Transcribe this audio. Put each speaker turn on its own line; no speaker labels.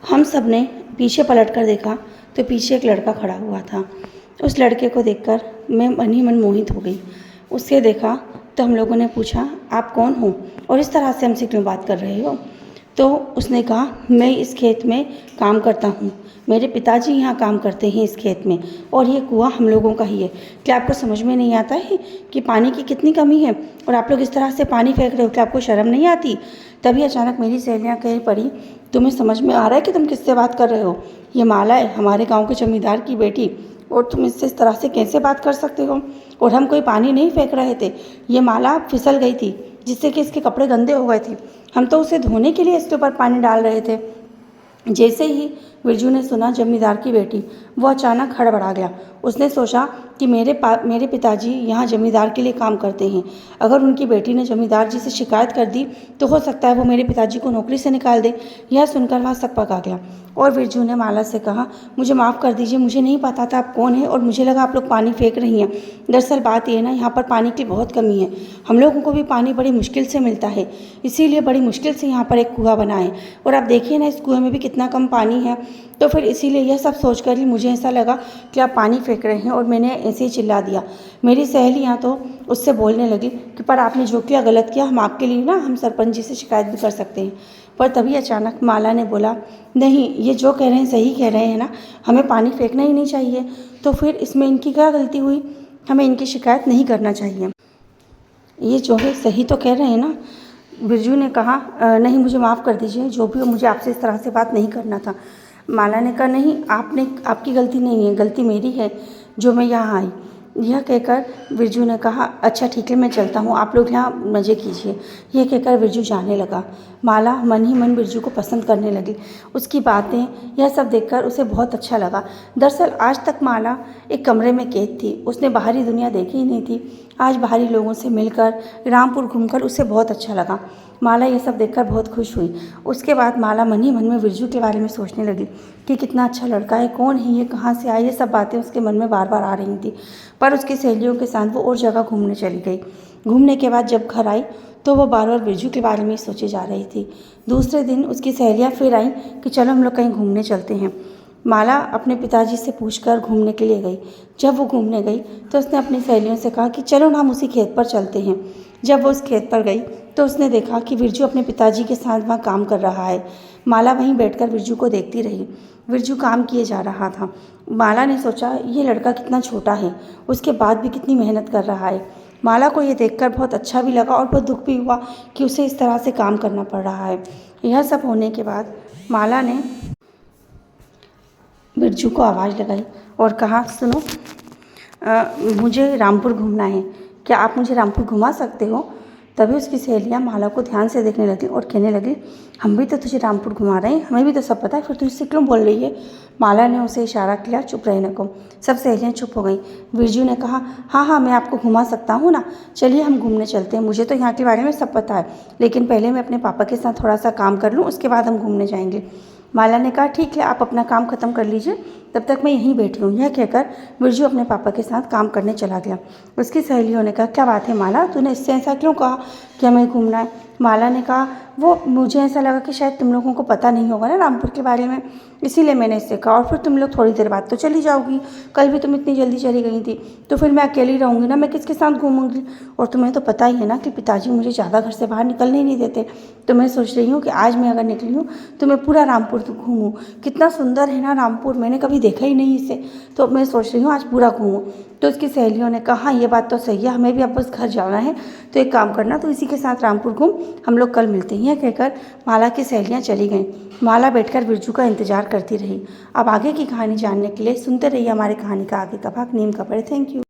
हम सब ने पीछे पलट कर देखा तो पीछे एक लड़का खड़ा हुआ था। उस लड़के को देखकर मैं मन ही मन मोहित हो गई। उससे देखा तो हम लोगों ने पूछा, आप कौन हो और इस तरह से हमसे क्यों बात कर रहे हो? तो उसने कहा, मैं इस खेत में काम करता हूँ, मेरे पिताजी यहाँ काम करते हैं इस खेत में, और ये कुआं हम लोगों का ही है। क्या आपको समझ में नहीं आता है कि पानी की कितनी कमी है और आप लोग इस तरह से पानी फेंक रहे हो? क्या आपको शर्म नहीं आती? तभी अचानक मेरी सहेलियाँ कह पड़ी, तुम्हें समझ में आ रहा है कि तुम किससे बात कर रहे हो? ये माला है, हमारे गाँव के जमींदार की बेटी, और तुम इससे इस तरह से कैसे बात कर सकते हो? और हम कोई पानी नहीं फेंक रहे थे, ये माला फिसल गई थी जिससे कि इसके कपड़े गंदे हो गए थे। हम तो उसे धोने के लिए इसके ऊपर पानी डाल रहे थे। जैसे ही बिरजू ने सुना जमींदार की बेटी, वो अचानक हड़बड़ा गया। उसने सोचा कि मेरे पिताजी यहाँ जमींदार के लिए काम करते हैं। अगर उनकी बेटी ने जमींदार जी से शिकायत कर दी तो हो सकता है वो मेरे पिताजी को नौकरी से निकाल दे। यह सुनकर वह सकपका गया और बिरजू ने माला से कहा, मुझे माफ़ कर दीजिए, मुझे नहीं पता था आप कौन है और मुझे लगा आप लोग पानी फेंक रही हैं। दरअसल बात ये है ना, यहाँ पर पानी की बहुत कमी है। हम लोगों को भी पानी बड़ी मुश्किल से मिलता है, इसीलिए बड़ी मुश्किल से यहाँ पर एक कुआं बना है। और आप देखिए ना, इस कुएं में भी कितना कम पानी है। तो फिर इसीलिए यह सब सोचकर ही मुझे ऐसा लगा कि आप पानी फेंक रहे हैं और मैंने ऐसे ही चिल्ला दिया। मेरी सहेलियाँ तो उससे बोलने लगी कि पर आपने जो किया गलत किया, हम आपके लिए ना हम सरपंच जी से शिकायत भी कर सकते हैं। पर तभी अचानक माला ने बोला, नहीं, ये जो कह रहे हैं सही कह रहे हैं ना, हमें पानी फेंकना ही नहीं चाहिए। तो फिर इसमें इनकी क्या गलती हुई? हमें इनकी शिकायत नहीं करना चाहिए। ये जो है सही तो कह रहे हैं ना। बिरजू ने कहा, नहीं, मुझे माफ़ कर दीजिए, जो भी हो, मुझे आपसे इस तरह से बात नहीं करना था। माला ने कहा, नहीं, आपकी गलती नहीं है, गलती मेरी है जो मैं यहाँ आई। यह कहकर बिरजू ने कहा, अच्छा ठीक है, मैं चलता हूँ, आप लोग यहाँ मज़े कीजिए। यह कहकर बिरजू जाने लगा। माला मन ही मन बिरजू को पसंद करने लगी। उसकी बातें, यह सब देखकर उसे बहुत अच्छा लगा। दरअसल आज तक माला एक कमरे में कैद थी, उसने बाहरी दुनिया देखी ही नहीं थी। आज बाहरी लोगों से मिलकर, रामपुर घूमकर उसे बहुत अच्छा लगा। माला ये सब देखकर बहुत खुश हुई। उसके बाद माला मन ही मन में बिरजू के बारे में सोचने लगी कि कितना अच्छा लड़का है, कौन है ये, कहाँ से आया, ये सब बातें उसके मन में बार बार आ रही थी। पर उसकी सहेलियों के साथ वो और जगह घूमने चली गई। घूमने के बाद जब घर आई तो वो बार बार बिरजू के बारे में सोचे जा रही थी। दूसरे दिन उसकी सहेलियाँ फिर आईं कि चलो हम लोग कहीं घूमने चलते हैं। माला अपने पिताजी से पूछकर घूमने के लिए गई। जब वो घूमने गई तो उसने अपनी सहेलियों से कहा कि चलो ना हम उसी खेत पर चलते हैं। जब वो उस खेत पर गई तो उसने देखा कि बिरजू अपने पिताजी के साथ वहाँ काम कर रहा है। माला वहीं बैठकर बिरजू को देखती रही। बिरजू काम किए जा रहा था। माला ने सोचा, ये लड़का कितना छोटा है, उसके बाद भी कितनी मेहनत कर रहा है। माला को ये देखकर बहुत अच्छा भी लगा और बहुत दुख भी हुआ कि उसे इस तरह से काम करना पड़ रहा है। यह सब होने के बाद माला ने बिरजू को आवाज़ लगाई और कहा, सुनो, मुझे रामपुर घूमना है, क्या आप मुझे रामपुर घुमा सकते हो? तभी उसकी सहेलियाँ माला को ध्यान से देखने लगी और कहने लगी, हम भी तो तुझे रामपुर घुमा रहे हैं, हमें भी तो सब पता है, फिर तू इससे क्यों बोल रही है? माला ने उसे इशारा किया चुप रहने को। सब सहेलियाँ चुप हो गईं। बिरजू ने कहा, हाँ हाँ, मैं आपको घुमा सकता हूँ ना, चलिए हम घूमने चलते हैं, मुझे तो यहाँ के बारे में सब पता है, लेकिन पहले मैं अपने पापा के साथ थोड़ा सा काम कर लूँ, उसके बाद हम घूमने जाएंगे। माला ने कहा, ठीक है, आप अपना काम ख़त्म कर लीजिए, तब तक मैं यहीं बैठी हूँ। यह कहकर बिरजू अपने पापा के साथ काम करने चला गया। उसकी सहेलियों ने कहा, क्या बात है माला, तूने इससे ऐसा क्यों कहा कि हमें घूमना है? माला ने कहा, वो मुझे ऐसा लगा कि शायद तुम लोगों को पता नहीं होगा ना रामपुर के बारे में, इसीलिए मैंने इससे कहा। और फिर तुम लोग थोड़ी देर बाद तो चली जाओगी, कल भी तुम इतनी जल्दी चली गई थी, तो फिर मैं अकेली रहूँगी ना, मैं किसके साथ घूमूंगी? और तुम्हें तो पता ही है ना कि पिताजी मुझे ज़्यादा घर से बाहर निकलने ही नहीं देते। तो मैं सोच रही हूँ कि आज मैं अगर निकली हूँ तो मैं पूरा रामपुर घूमूँ। कितना सुंदर है ना रामपुर, मैंने कभी देखा ही नहीं इसे, तो मैं सोच रही हूँ आज पूरा घूमूँ। तो उसकी सहेलियों ने कहा, हाँ, ये बात तो सही है, हमें भी अब बस घर जाना है, तो एक काम करना, तो इसी के साथ रामपुर घूम, हम लोग कल मिलते हैं। यह कहकर माला की सहेलियाँ चली गईं। माला बैठकर बिरजू का इंतजार करती रही। अब आगे की कहानी जानने के लिए सुनते रहिए हमारे कहानी का आगे का भाग, नीम का पेड़। Thank you.